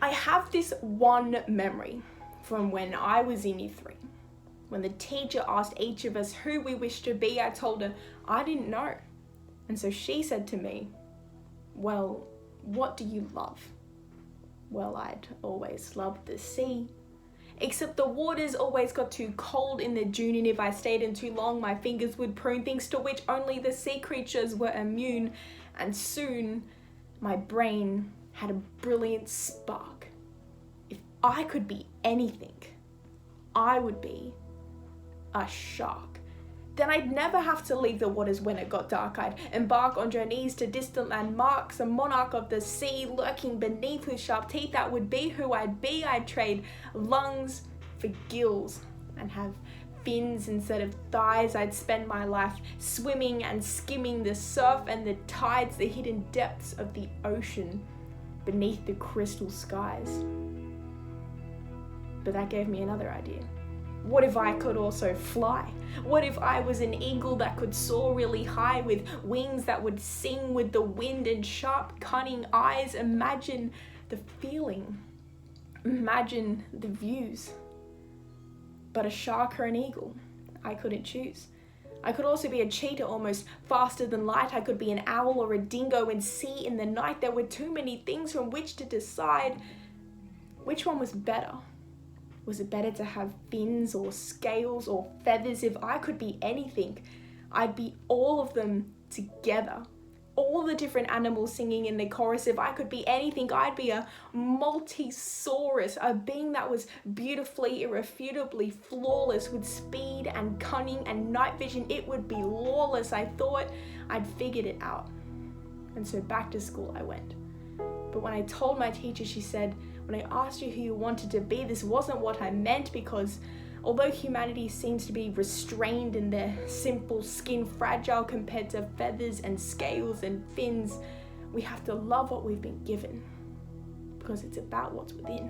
I have this one memory from when I was in year 3. When the teacher asked each of us who we wished to be, I told her I didn't know. And so she said to me, well, what do you love? Well, I'd always loved the sea. Except the waters always got too cold in the June, and if I stayed in too long, my fingers would prune, things to which only the sea creatures were immune. And soon, my brain had a brilliant spark. If I could be anything, I would be a shark. Then I'd never have to leave the waters when it got dark. I'd embark on journeys to distant landmarks, a monarch of the sea lurking beneath with sharp teeth. That would be who I'd be. I'd trade lungs for gills and have fins instead of thighs. I'd spend my life swimming and skimming the surf and the tides, the hidden depths of the ocean beneath the crystal skies. But that gave me another idea. What if I could also fly? What if I was an eagle that could soar really high with wings that would sing with the wind and sharp, cunning eyes? Imagine the feeling. Imagine the views. But a shark or an eagle? I couldn't choose. I could also be a cheetah, almost faster than light. I could be an owl or a dingo and see in the night. There were too many things from which to decide which one was better. Was it better to have fins or scales or feathers? If I could be anything, I'd be all of them together. All the different animals singing in the chorus. If I could be anything, I'd be a Multisaurus, a being that was beautifully, irrefutably flawless with speed and cunning and night vision. It would be lawless. I thought I'd figured it out. And so back to school I went. But when I told my teacher, she said, when I asked you who you wanted to be, this wasn't what I meant, because although humanity seems to be restrained in their simple skin, fragile compared to feathers and scales and fins, we have to love what we've been given, because it's about what's within.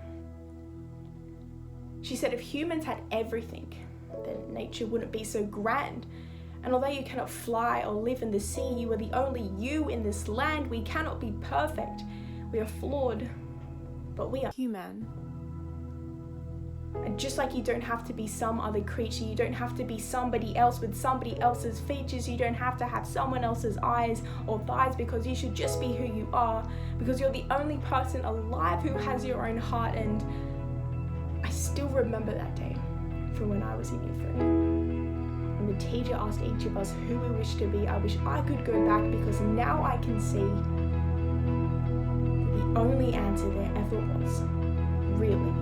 She said if humans had everything, then nature wouldn't be so grand. And although you cannot fly or live in the sea, you are the only you in this land. We cannot be perfect. We are flawed, but we are human. And just like you don't have to be some other creature, you don't have to be somebody else with somebody else's features, you don't have to have someone else's eyes or thighs, because you should just be who you are, because you're the only person alive who has your own heart. And I still remember that day from when I was in year 3. When the teacher asked each of us who we wished to be, I wish I could go back, because now I can see the only answer there ever was really